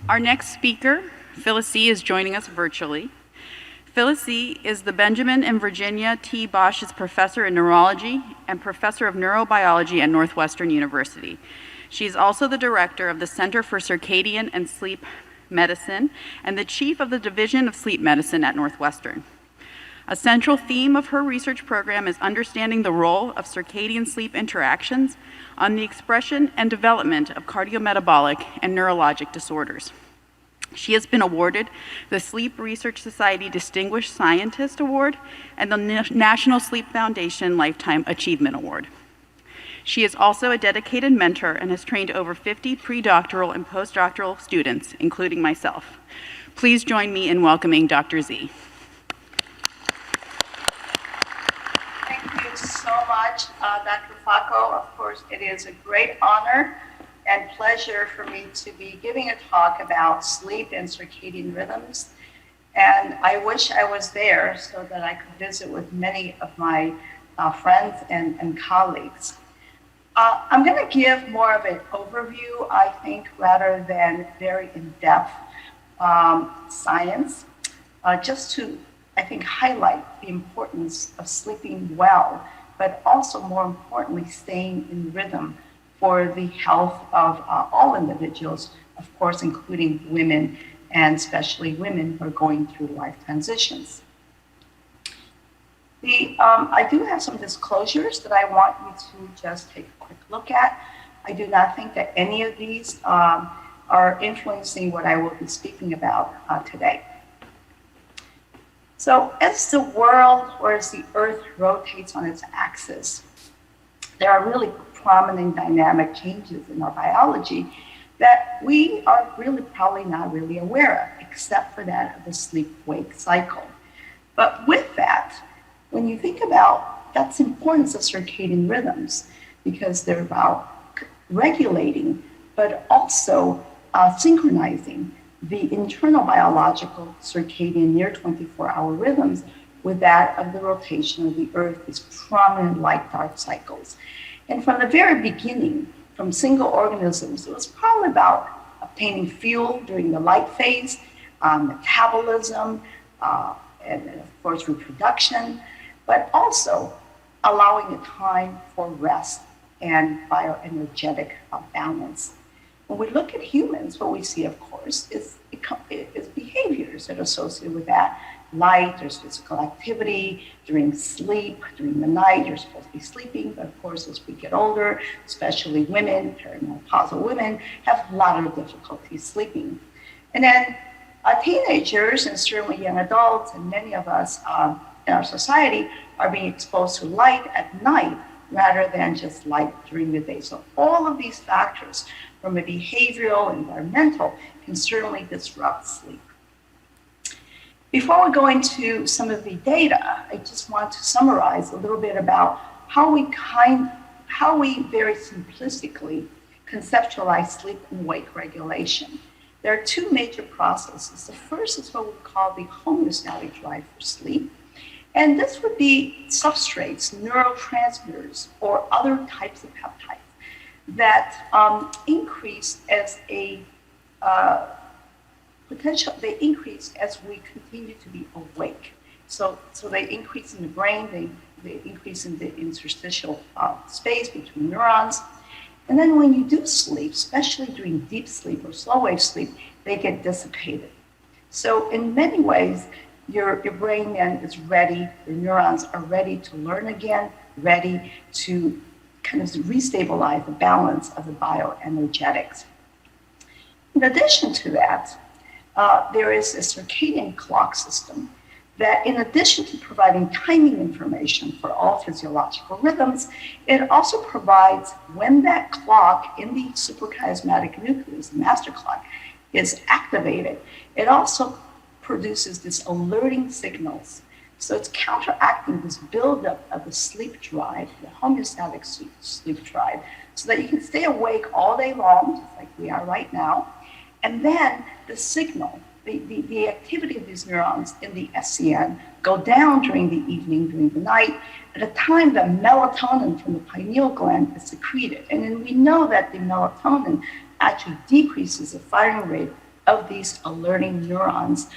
Our next speaker, Phyllis C., is joining us virtually. Phyllis C. is the Benjamin and Virginia T. Bosch's Professor in Neurology and Professor of Neurobiology at Northwestern University. She is also the Director of the Center for Circadian and Sleep Medicine and the Chief of the Division of Sleep Medicine at Northwestern. A central theme of her research program is understanding the role of circadian sleep interactions on the expression and development of cardiometabolic and neurologic disorders. She has been awarded the Sleep Research Society Distinguished Scientist Award and the National Sleep Foundation Lifetime Achievement Award. She is also a dedicated mentor and has trained over 50 pre-doctoral and postdoctoral students, including myself. Please join me in welcoming Dr. Z. Thank you so much, Dr. Facco. Of course, it is a great honor and pleasure for me to be giving a talk about sleep and circadian rhythms. And I wish I was there so that I could visit with many of my friends and colleagues. I'm going to give more of an overview, I think, rather than very in-depth science, just to, I think, highlight the importance of sleeping well, but also more importantly, staying in rhythm for the health of all individuals, of course, including women, and especially women who are going through life transitions. I do have some disclosures that I want you to just take a quick look at. I do not think that any of these are influencing what I will be speaking about today. So as the world, or as the Earth rotates on its axis, there are really prominent dynamic changes in our biology that we are really probably not really aware of, except for that of the sleep-wake cycle. But with that, when you think about that's the importance of circadian rhythms, because they're about regulating, but also synchronizing the internal biological circadian near 24-hour rhythms with that of the rotation of the Earth, these prominent light-dark cycles. And from the very beginning, from single organisms, it was probably about obtaining fuel during the light phase, metabolism, and of course reproduction, but also allowing a time for rest and bioenergetic balance. When we look at humans, what we see, of course, is behaviors that are associated with that. Light, there's physical activity, during sleep, during the night, you're supposed to be sleeping, but of course, as we get older, especially women, perimenopausal women, have a lot of difficulty sleeping. And then teenagers, and certainly young adults, and many of us in our society are being exposed to light at night rather than just light during the day. So all of these factors, from a behavioral, environmental, can certainly disrupt sleep. Before we go into some of the data, I just want to summarize a little bit about how we very simplistically conceptualize sleep and wake regulation. There are two major processes. The first is what we call the homeostatic drive for sleep. And this would be substrates, neurotransmitters, or other types of peptides that increase as a they increase as we continue to be awake. So they increase in the brain, they increase in the interstitial space between neurons. And then when you do sleep, especially during deep sleep or slow wave sleep, they get dissipated. So in many ways, your brain then is ready, your neurons are ready to learn again, ready to kind of restabilize the balance of the bioenergetics. In addition to that, there is a circadian clock system that, in addition to providing timing information for all physiological rhythms, it also provides when that clock in the suprachiasmatic nucleus, the master clock, is activated. It also produces this alerting signals. So it's counteracting this buildup of the sleep drive, the homeostatic sleep drive, so that you can stay awake all day long, just like we are right now. And then the signal, the activity of these neurons in the SCN go down during the evening, during the night, at a time that melatonin from the pineal gland is secreted. And then we know that the melatonin actually decreases the firing rate of these alerting neurons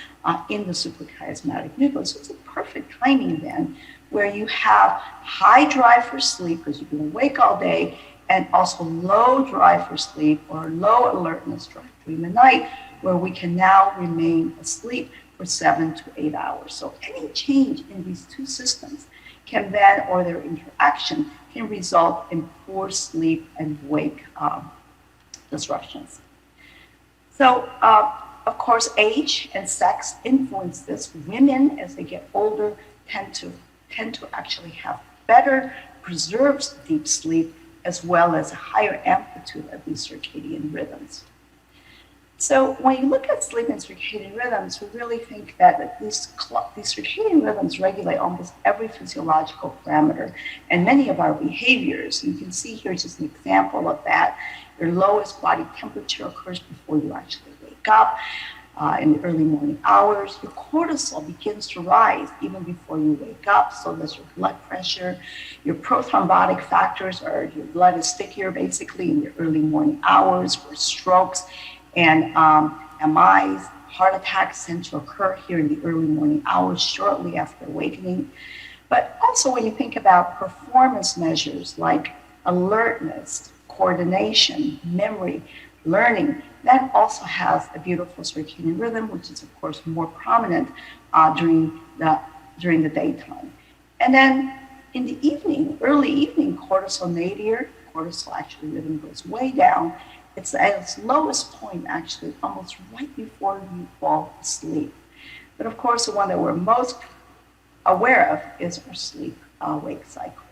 in the suprachiasmatic nucleus. So it's a perfect timing then where you have high drive for sleep because you've been awake all day, and also low drive for sleep or low alertness drive during the night, where we can now remain asleep for 7 to 8 hours. So any change in these two systems can then, or their interaction, can result in poor sleep and wake disruptions. So, of course, age and sex influence this. Women, as they get older, tend to actually have better preserved deep sleep, as well as a higher amplitude of these circadian rhythms. So when you look at sleep and circadian rhythms, we really think that these circadian rhythms regulate almost every physiological parameter and many of our behaviors. And you can see here just an example of that. Your lowest body temperature occurs before you actually wake up. In the early morning hours, your cortisol begins to rise even before you wake up, so does your blood pressure. Your prothrombotic factors, or your blood is stickier basically in the early morning hours, for strokes and MIs. Heart attacks tend to occur here in the early morning hours shortly after awakening. But also when you think about performance measures like alertness, coordination, memory, learning, that also has a beautiful circadian rhythm, which is of course more prominent during the daytime. And then in the evening, early evening, cortisol nadir, cortisol actually rhythm goes way down. It's at its lowest point actually almost right before you fall asleep. But of course, the one that we're most aware of is our sleep-wake cycle.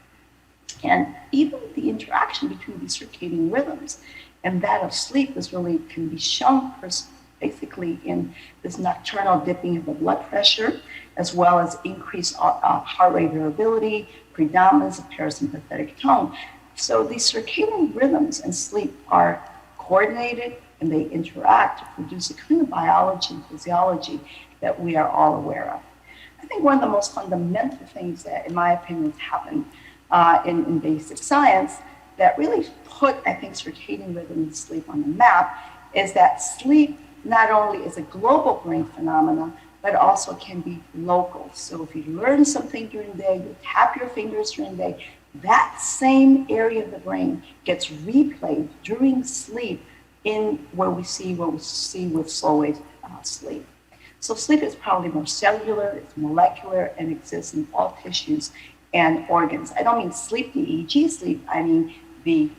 And even the interaction between these circadian rhythms and that of sleep can be shown basically in this nocturnal dipping of the blood pressure, as well as increased heart rate variability, predominance of parasympathetic tone. So these circadian rhythms and sleep are coordinated, and they interact to produce a kind of biology and physiology that we are all aware of. I think one of the most fundamental things that, in my opinion, has happened in basic science that really put, I think, circadian rhythm and sleep on the map is that sleep not only is a global brain phenomenon, but also can be local. So if you learn something during the day, you tap your fingers during the day, that same area of the brain gets replayed during sleep in what we see with slow wave sleep. So sleep is probably more cellular, it's molecular, and exists in all tissues and organs. I don't mean sleep, the EEG sleep, I mean the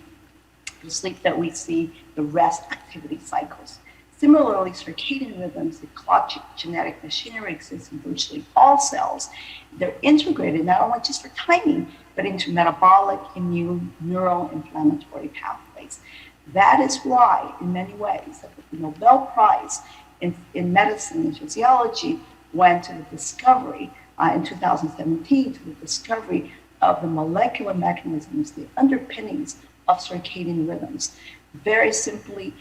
sleep that we see, the rest activity cycles. Similarly, circadian rhythms, the clock genetic machinery exists in virtually all cells. They're integrated not only just for timing, but into metabolic, immune, neuroinflammatory pathways. That is why, in many ways, the Nobel Prize in medicine and physiology went to the discovery in 2017 to the discovery of the molecular mechanisms, the underpinnings of circadian rhythms. Very simply,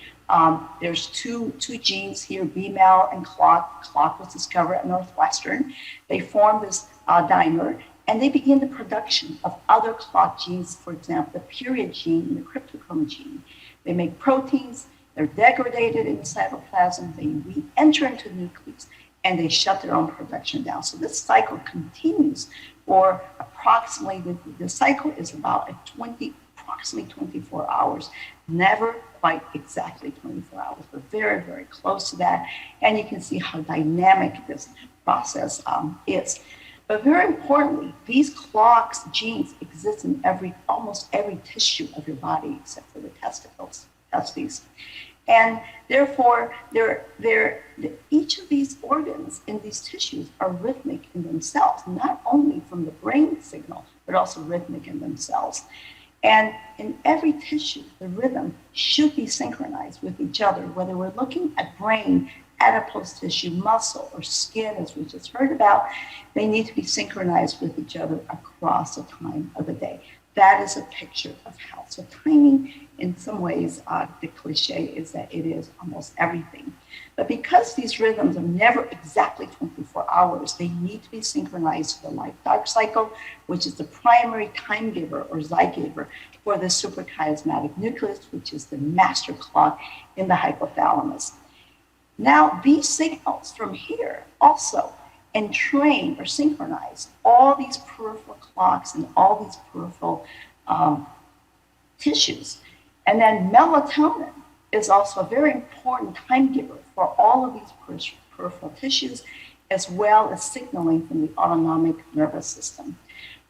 there's two genes here, BMAL and clock. Clock was discovered at Northwestern. They form this dimer, and they begin the production of other clock genes, for example, the period gene and the cryptochrome gene. They make proteins, they're degraded in the cytoplasm, they re-enter into the nucleus, and they shut their own production down. So this cycle continues for approximately, the cycle is about approximately 24 hours, never quite exactly 24 hours, but very, very close to that. And you can see how dynamic this process is. But very importantly, these clocks, genes, exist in almost every tissue of your body except for the testes. And therefore, each of these organs in these tissues are rhythmic in themselves, not only from the brain signal, but also rhythmic in themselves. And in every tissue, the rhythm should be synchronized with each other, whether we're looking at brain, adipose tissue, muscle, or skin, as we just heard about, they need to be synchronized with each other across the time of the day. That is a picture of health. So timing, in some ways, the cliche is that it is almost everything. But because these rhythms are never exactly 24 hours, they need to be synchronized to the light-dark cycle, which is the primary time giver or zygiver for the suprachiasmatic nucleus, which is the master clock in the hypothalamus. Now, these signals from here also entrain or synchronize all these peripheral clocks and all these peripheral um, tissues. And then melatonin is also a very important time giver for all of these peripheral tissues, as well as signaling from the autonomic nervous system.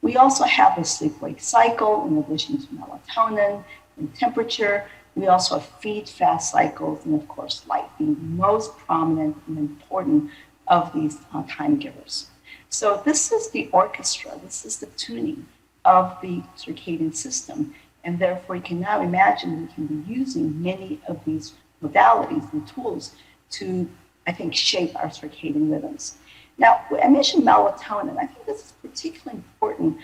We also have the sleep-wake cycle in addition to melatonin and temperature. We also have feed-fast cycles, and of course, light being the most prominent and important of these time givers. So this is the orchestra, this is the tuning of the circadian system, and therefore you can now imagine we can be using many of these modalities and tools to, I think, shape our circadian rhythms. Now, I mentioned melatonin. I think this is particularly important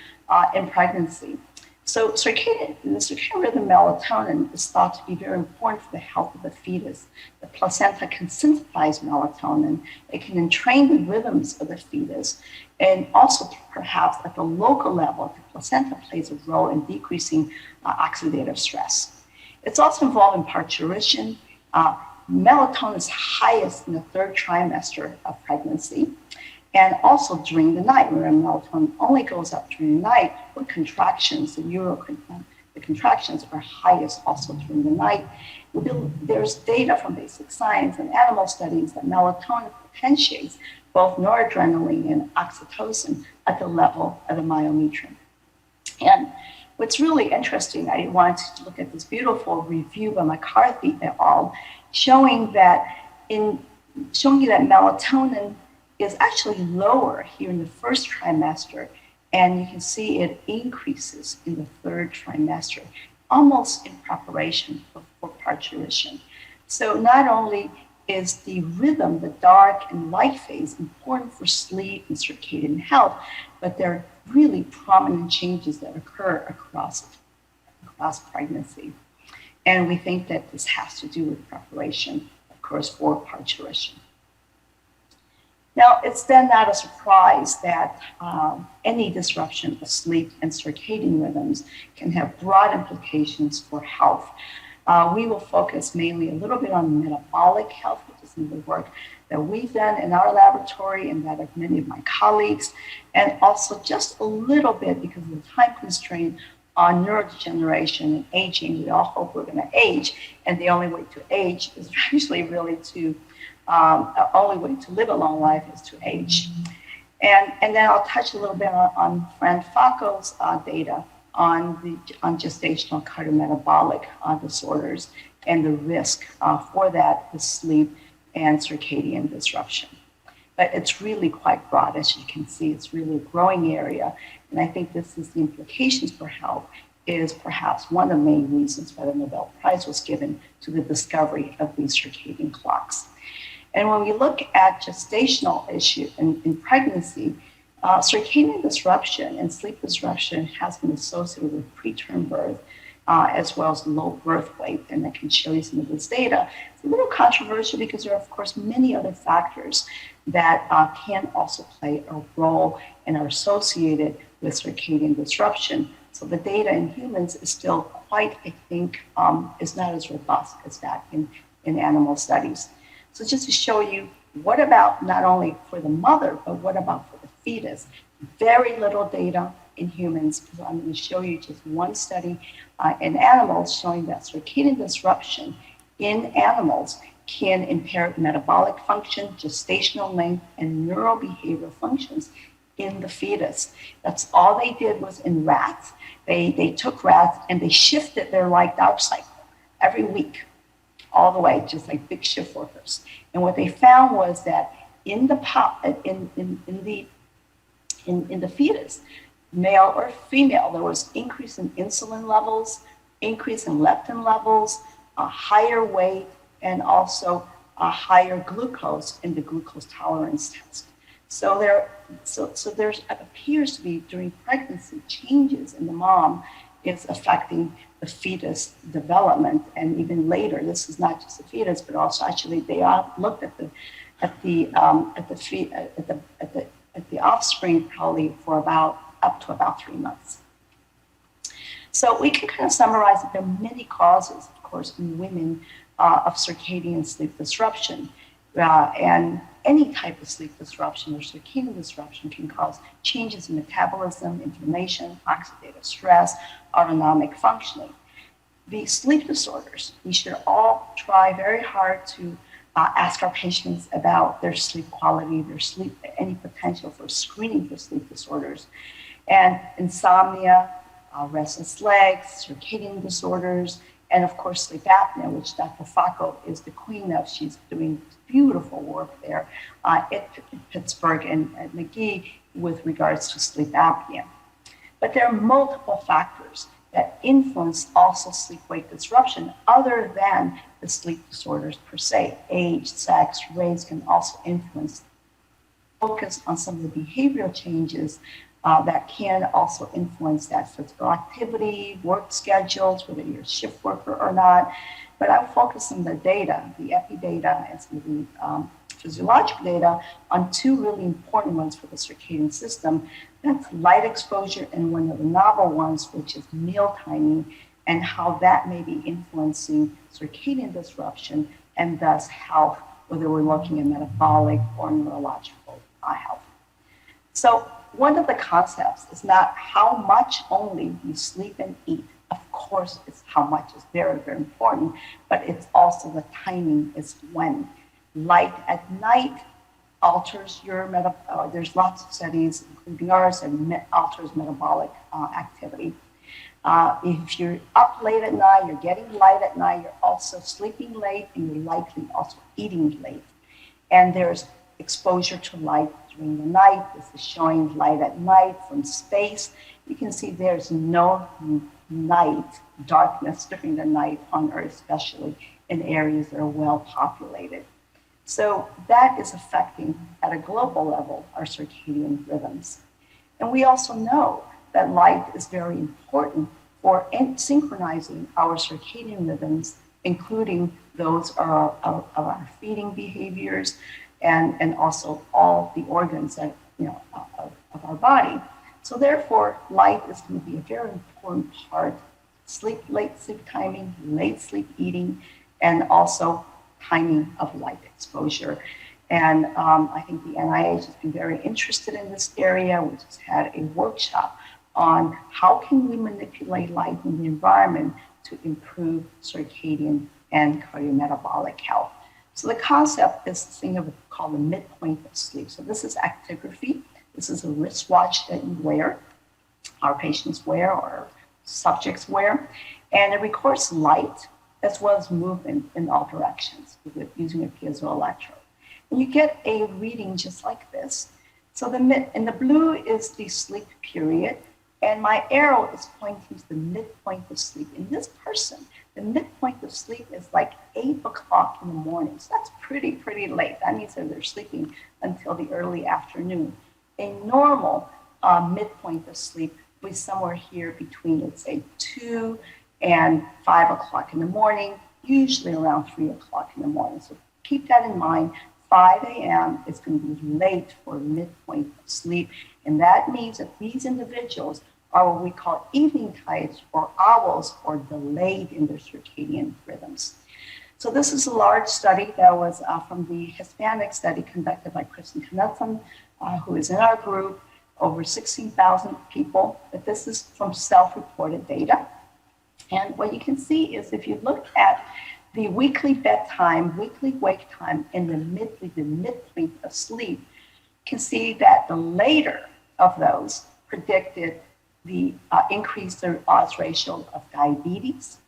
in pregnancy. So the circadian rhythm melatonin is thought to be very important for the health of the fetus. The placenta can synthesize melatonin. It can entrain the rhythms of the fetus. And also, perhaps at the local level, the placenta plays a role in decreasing oxidative stress. It's also involved in parturition. Melatonin is highest in the third trimester of pregnancy. And also during the night, where melatonin only goes up during the night, with contractions, the contractions are highest also during the night. There's data from basic science and animal studies that melatonin potentiates both noradrenaline and oxytocin at the level of the myometrium. And what's really interesting, I wanted to look at this beautiful review by McCarthy et al., showing that melatonin is actually lower here in the first trimester, and you can see it increases in the third trimester, almost in preparation for parturition. So not only is the rhythm, the dark and light phase, important for sleep and circadian health, but there are really prominent changes that occur across pregnancy. And we think that this has to do with preparation, of course, for parturition. Now, it's then not a surprise that any disruption of sleep and circadian rhythms can have broad implications for health. We will focus mainly a little bit on metabolic health, which is in the work that we've done in our laboratory and that of many of my colleagues, and also just a little bit, because of the time constraint, on neurodegeneration and aging. We all hope we're going to age, and the only way to age is actually really to only way to live a long life is to age. And then I'll touch a little bit on Fran Falco's data on gestational cardiometabolic disorders and the risk for that with sleep and circadian disruption. But it's really quite broad, as you can see. It's really a growing area, and I think this is the implications for health is perhaps one of the main reasons why the Nobel Prize was given to the discovery of these circadian clocks. And when we look at gestational issue in pregnancy, circadian disruption and sleep disruption has been associated with preterm birth, as well as low birth weight. And I can show you some of this data. It's a little controversial because there are, of course, many other factors that can also play a role and are associated with circadian disruption. So the data in humans is still quite, I think, is not as robust as that in animal studies. So just to show you, what about not only for the mother, but what about for the fetus? Very little data in humans. So I'm going to show you just one study in animals showing that circadian disruption in animals can impair metabolic function, gestational length, and neurobehavioral functions in the fetus. That's all they did was in rats. They took rats and they shifted their light-dark cycle every week, all the way, just like big shift workers. And what they found was that in the fetus, male or female, there was increase in insulin levels, increase in leptin levels, a higher weight, and also a higher glucose in the glucose tolerance test. So there appears to be during pregnancy changes in the mom is affecting the fetus development, and even later. This is not just the fetus, but also actually they looked at the offspring probably for up to about 3 months. So we can kind of summarize that there are many causes, of course, in women of circadian sleep disruption. And any type of sleep disruption or circadian disruption can cause changes in metabolism, inflammation, oxidative stress, autonomic functioning. The sleep disorders, we should all try very hard to ask our patients about their sleep quality, their sleep, any potential for screening for sleep disorders. And insomnia, restless legs, circadian disorders, and of course sleep apnea, which Dr. Facco is the queen of. She's doing beautiful work there at Pittsburgh and at Magee with regards to sleep apnea. But there are multiple factors that influence also sleep-wake disruption other than the sleep disorders per se. Age, sex, race can also influence. Focus on some of the behavioral changes that can also influence that physical activity, work schedules, whether you're a shift worker or not. But I'll focus on the data, the epi data, and some of the physiological data on two really important ones for the circadian system. That's light exposure and one of the novel ones, which is meal timing, and how that may be influencing circadian disruption and thus health, whether we're looking at metabolic or neurological health. So one of the concepts is not how much only you sleep and eat. Of course, it's how much is very, very important, but it's also the timing is when. Light at night alters your there's lots of studies, including ours, that alters metabolic activity. If you're up late at night, you're getting light at night, you're also sleeping late, and you're likely also eating late. And there's exposure to light during the night. This is showing light at night from space. You can see there's no night, darkness during the night on Earth, especially in areas that are well populated. So that is affecting, at a global level, our circadian rhythms. And we also know that light is very important for synchronizing our circadian rhythms, including those of our feeding behaviors and also all the organs that, of our body. So therefore, light is going to be a very important part. Late sleep timing, late sleep eating, and also timing of light exposure. And I think the NIH has been very interested in this area. We just had a workshop on how can we manipulate light in the environment to improve circadian and cardiometabolic health. So the concept is this thing called the midpoint of sleep. So this is actigraphy. This is a wristwatch that you wear, our patients wear, or subjects wear, and it records light as well as movement in all directions using a piezoelectrode. And you get a reading just like this. So in the blue is the sleep period, and my arrow is pointing to the midpoint of sleep. In this person, the midpoint of sleep is like 8 o'clock in the morning. So that's pretty late. That means that they're sleeping until the early afternoon. A normal midpoint of sleep is somewhere here between, let's say, 2 and 5 o'clock in the morning, usually around 3 o'clock in the morning. So keep that in mind. 5 a.m. is going to be late for midpoint of sleep. And that means that these individuals are what we call evening tides or owls, or delayed in their circadian rhythms. So this is a large study that was from the Hispanic study conducted by Kristen Knudsen, who is in our group, over 16,000 people. But this is from self-reported data. And what you can see is if you look at the weekly bedtime, weekly wake time, and the midpoint of sleep, you can see that the later of those predicted the increased odds ratio of diabetes,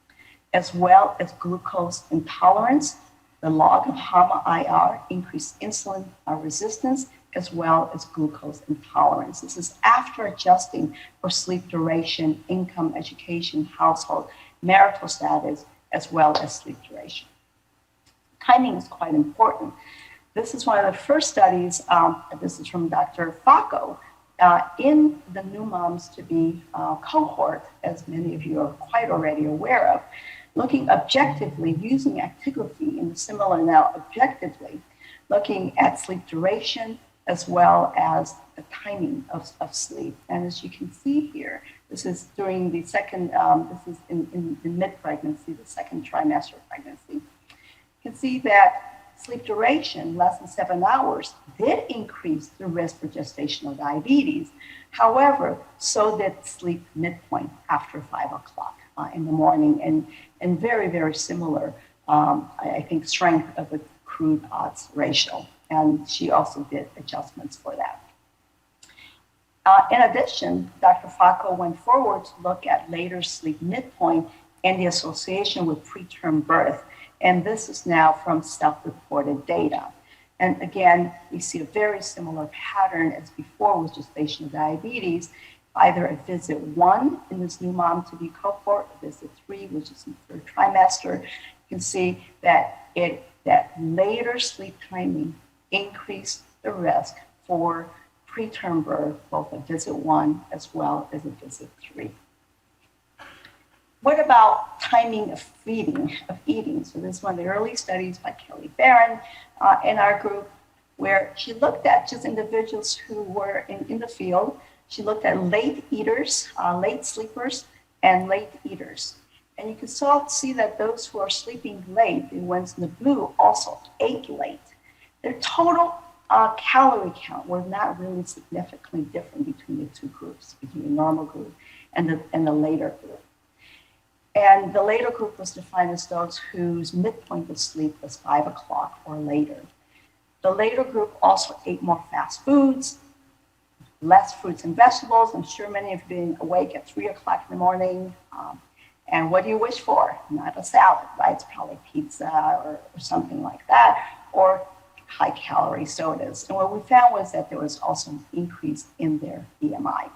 as well as glucose intolerance, the log of HAMA-IR, increased insulin resistance, as well as glucose intolerance. This is after adjusting for sleep duration, income, education, household, marital status, as well as sleep duration. Timing is quite important. This is one of the first studies, this is from Dr. Facco, in the new moms to be cohort, as many of you are quite already aware of, looking objectively, using actigraphy in the similar now objectively, looking at sleep duration, as well as the timing of sleep. And as you can see here, this is during the second, this is in mid-pregnancy, the second trimester of pregnancy. You can see that sleep duration, less than 7 hours, did increase the risk for gestational diabetes. However, so did sleep midpoint after 5 o'clock in the morning, and very, very similar, I think, strength of the crude odds ratio. And she also did adjustments for that. In addition, Dr. Facco went forward to look at later sleep midpoint and the association with preterm birth. And this is now from self-reported data. And again, we see a very similar pattern as before with gestational diabetes, either at visit 1 in this new mom-to-be cohort, or visit 3, which is in the 3rd trimester. You can see that that later sleep timing increased the risk for preterm birth, both at visit 1 as well as at visit 3. What about timing of eating? So this is one of the early studies by Kelly Barron in our group, where she looked at just individuals who were in the field. She looked at late eaters, late sleepers, and late eaters. And you can see that those who are sleeping late, the ones in the blue, also ate late. Their total calorie count were not really significantly different between the two groups, between the normal group and the later group. And the later group was defined as those whose midpoint of sleep was 5 o'clock or later. The later group also ate more fast foods, less fruits and vegetables. I'm sure many of you have been awake at 3 o'clock in the morning. And what do you wish for? Not a salad, right? It's probably pizza or something like that, or high-calorie sodas. And what we found was that there was also an increase in their BMI.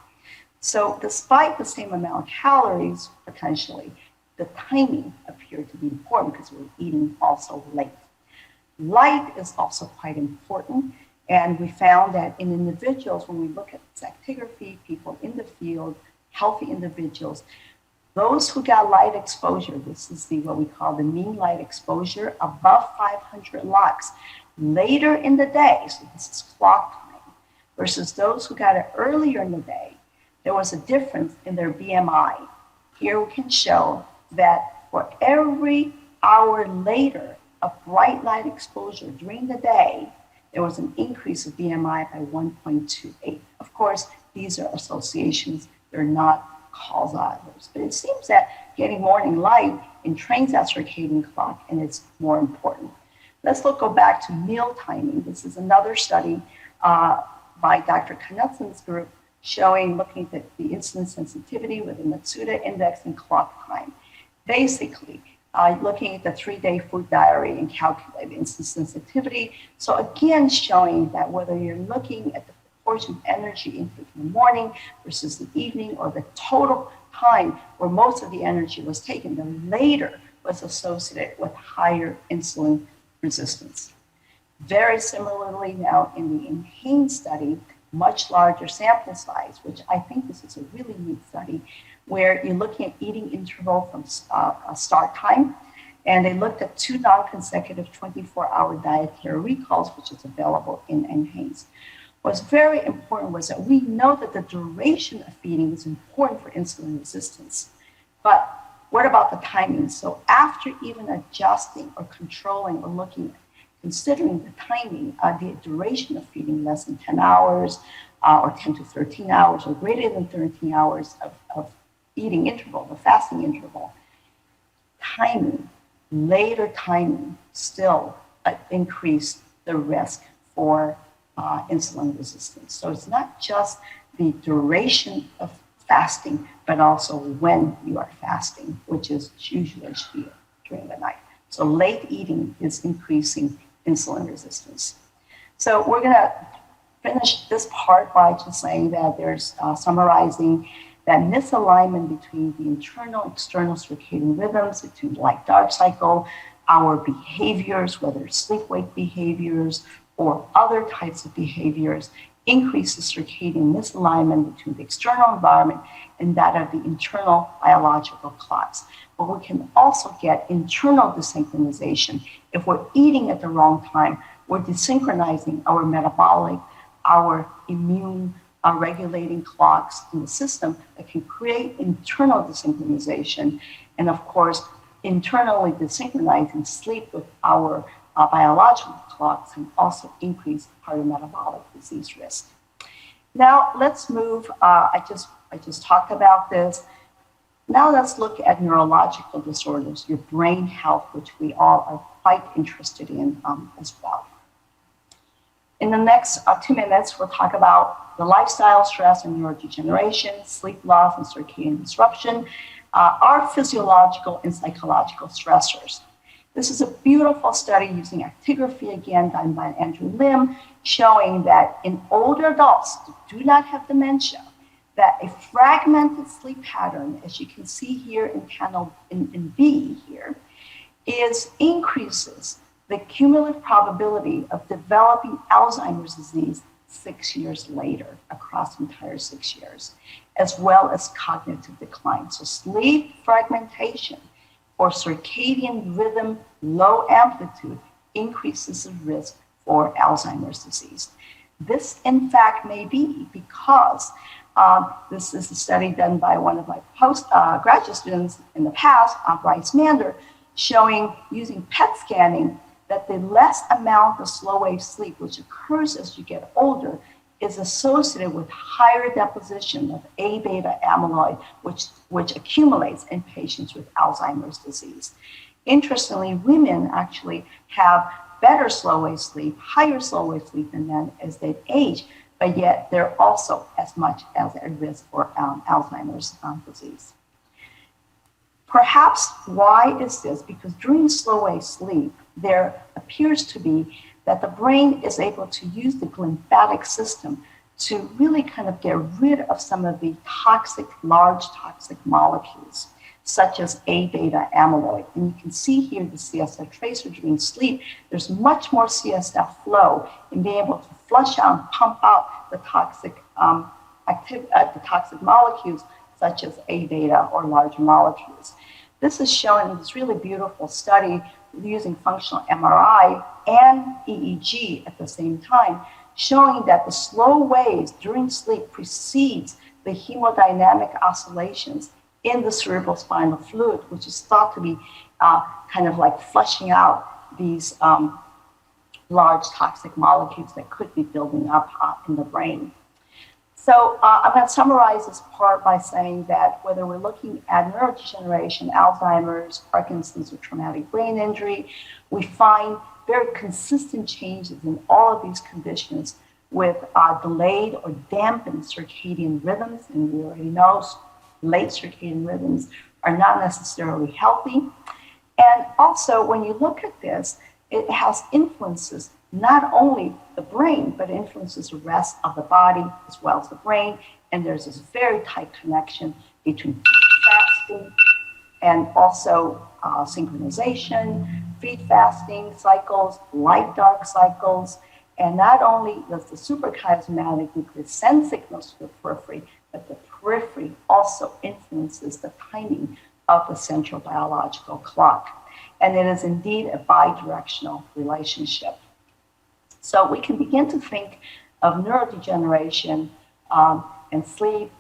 So despite the same amount of calories, potentially, the timing appeared to be important because we were eating also late. Light is also quite important. And we found that in individuals, when we look at actigraphy, people in the field, healthy individuals, those who got light exposure, this is what we call the mean light exposure, above 500 lux, later in the day, so this is clock time, versus those who got it earlier in the day, there was a difference in their BMI. Here we can show that for every hour later of bright light exposure during the day, there was an increase of BMI by 1.28. Of course, these are associations, they're not causals, but it seems that getting morning light entrains that circadian clock, and it's more important. Let's go back to meal timing. This is another study by Dr. Knutson's group looking at the insulin sensitivity with the Matsuda index and clock time. Basically, looking at the 3-day food diary and calculating insulin sensitivity. So again, showing that whether you're looking at the proportion of energy intake in the morning versus the evening, or the total time where most of the energy was taken, the later was associated with higher insulin resistance. Very similarly now in the ENHANCE study, much larger sample size, which I think this is a really neat study, where you're looking at eating interval from start time, and they looked at 2 non-consecutive 24-hour dietary recalls, which is available in ENHANCE. What's very important was that we know that the duration of feeding is important for insulin resistance, but what about the timing? So after even adjusting or controlling or considering the timing, the duration of feeding less than 10 hours or 10 to 13 hours or greater than 13 hours of eating interval, the fasting interval, later timing still increased the risk for insulin resistance. So it's not just the duration of fasting, but also when you are fasting, which is usually during the night. So late eating is increasing insulin resistance. So we're going to finish this part by just saying that there's summarizing that misalignment between the internal and external circadian rhythms, between light-dark cycle, our behaviors, whether sleep-wake behaviors or other types of behaviors, increases circadian misalignment between the external environment and that of the internal biological clocks. But we can also get internal desynchronization. If we're eating at the wrong time, we're desynchronizing our metabolic, our immune, our regulating clocks in the system that can create internal desynchronization. And of course, internally desynchronizing sleep with our biological clocks can also increase cardiometabolic disease risk. Now let's move, I just talked about this. Now let's look at neurological disorders, your brain health, which we all are quite interested in as well. In the next 2 minutes, we'll talk about the lifestyle stress and neurodegeneration, sleep loss and circadian disruption, are physiological and psychological stressors. This is a beautiful study using actigraphy, again, done by Andrew Lim, showing that in older adults who do not have dementia, that a fragmented sleep pattern, as you can see here in panel in B here, increases the cumulative probability of developing Alzheimer's disease 6 years later, across the entire 6 years, as well as cognitive decline. So sleep fragmentation or circadian rhythm low amplitude increases the risk for Alzheimer's disease. This, in fact, may be because this is a study done by one of my graduate students in the past, Bryce Mander, showing using PET scanning that the less amount of slow wave sleep, which occurs as you get older, is associated with higher deposition of A beta amyloid, which accumulates in patients with Alzheimer's disease. Interestingly, women actually have better slow wave sleep, higher slow wave sleep than men as they age, but yet they're also as much as at risk for Alzheimer's disease. Perhaps why is this? Because during slow wave sleep, there appears to be that the brain is able to use the glymphatic system to really kind of get rid of some of the large toxic molecules, such as A beta amyloid. And you can see here the CSF tracer during sleep. There's much more CSF flow in being able to flush out and pump out the toxic molecules, such as A beta or large molecules. This is shown in this really beautiful study using functional MRI and EEG at the same time, showing that the slow waves during sleep precedes the hemodynamic oscillations in the cerebrospinal fluid, which is thought to be kind of like flushing out these large toxic molecules that could be building up in the brain. So I'm going to summarize this part by saying that whether we're looking at neurodegeneration, Alzheimer's, Parkinson's, or traumatic brain injury, we find very consistent changes in all of these conditions with delayed or dampened circadian rhythms. And we already know late circadian rhythms are not necessarily healthy. And also, when you look at this, it has influences not only the brain, but influences the rest of the body as well as the brain. And there's this very tight connection between feed fasting and also synchronization, feed fasting cycles, light-dark cycles. And not only does the suprachiasmatic nucleus send signals to the periphery, but the periphery also influences the timing of the central biological clock. And it is indeed a bidirectional relationship. So we can begin to think of neurodegeneration and sleep,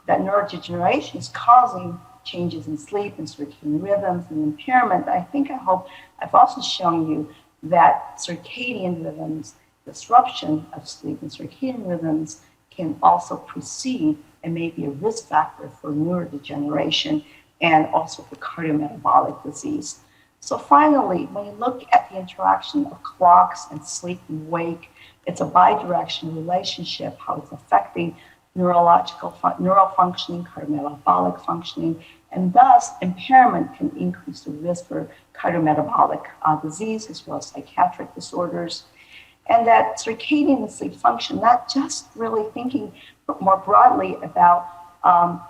that neurodegeneration is causing changes in sleep and circadian rhythms and impairment. I hope I've also shown you that circadian rhythms, disruption of sleep and circadian rhythms can also precede and may be a risk factor for neurodegeneration and also for cardiometabolic disease. So finally, when you look at the interaction of clocks and sleep and wake, it's a bidirectional relationship, how it's affecting neural functioning, cardiometabolic functioning, and thus impairment can increase the risk for cardiometabolic disease as well as psychiatric disorders. And that circadian and sleep function, not just really thinking more broadly about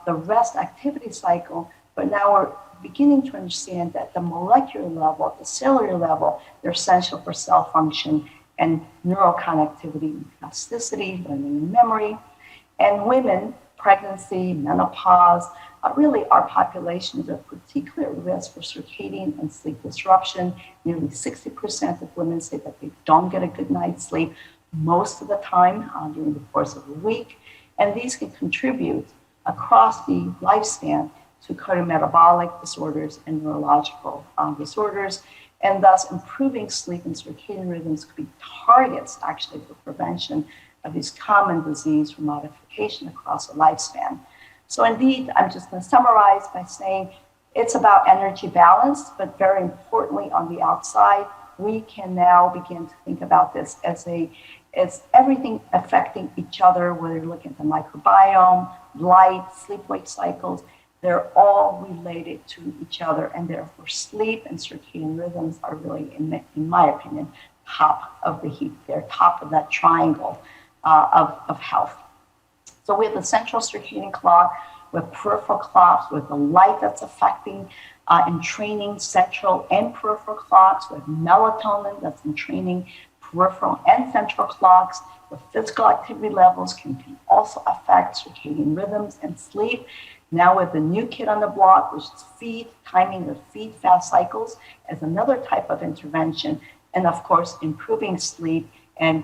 the rest activity cycle, but now we're beginning to understand that the molecular level, at the cellular level, they're essential for cell function and neural connectivity, plasticity, learning and memory. And women, pregnancy, menopause, really are populations of particular risk for circadian and sleep disruption. Nearly 60% of women say that they don't get a good night's sleep most of the time during the course of a week. And these can contribute across the lifespan to cardiometabolic disorders and neurological disorders. And thus improving sleep and circadian rhythms could be targets actually for prevention of these common disease or modification across a lifespan. So indeed, I'm just going to summarize by saying it's about energy balance, but very importantly on the outside, we can now begin to think about this as everything affecting each other, whether you're looking at the microbiome, light, sleep-wake cycles, they're all related to each other, and therefore sleep and circadian rhythms are really, in my opinion, top of the heap. They're top of that triangle of health. So we have the central circadian clock, with peripheral clocks, with the light that's affecting and training central and peripheral clocks, with melatonin that's entraining peripheral and central clocks, with physical activity levels can also affect circadian rhythms and sleep. Now with the new kid on the block, which is timing the feed-fast cycles as another type of intervention, and of course, improving sleep. And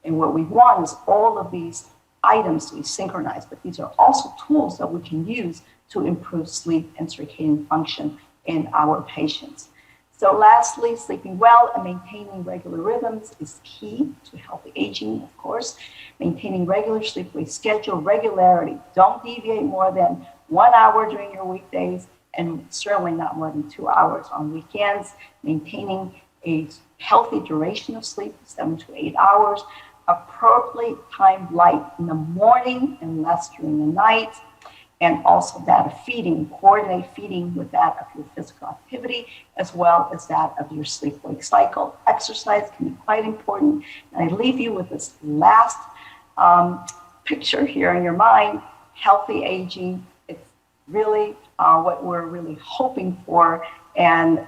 what we want is all of these items to be synchronized, but these are also tools that we can use to improve sleep and circadian function in our patients. So lastly, sleeping well and maintaining regular rhythms is key to healthy aging, of course. Maintaining regular sleep-wake schedule, regularity. Don't deviate more than 1 hour during your weekdays, and certainly not more than 2 hours on weekends. Maintaining a healthy duration of sleep, 7 to 8 hours. Appropriately timed light in the morning and less during the night. And also that of feeding, coordinate feeding with that of your physical activity, as well as that of your sleep-wake cycle. Exercise can be quite important. And I leave you with this last picture here in your mind, healthy aging. It's really what we're really hoping for. And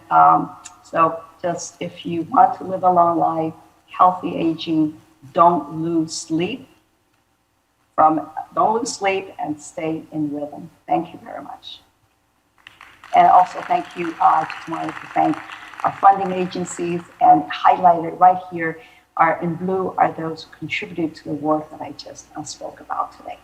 so just if you want to live a long life, healthy aging, don't lose sleep and stay in rhythm. Thank you very much. And also thank you, I just wanted to thank our funding agencies, and highlighted right here are in blue are those who contributed to the work that I just spoke about today.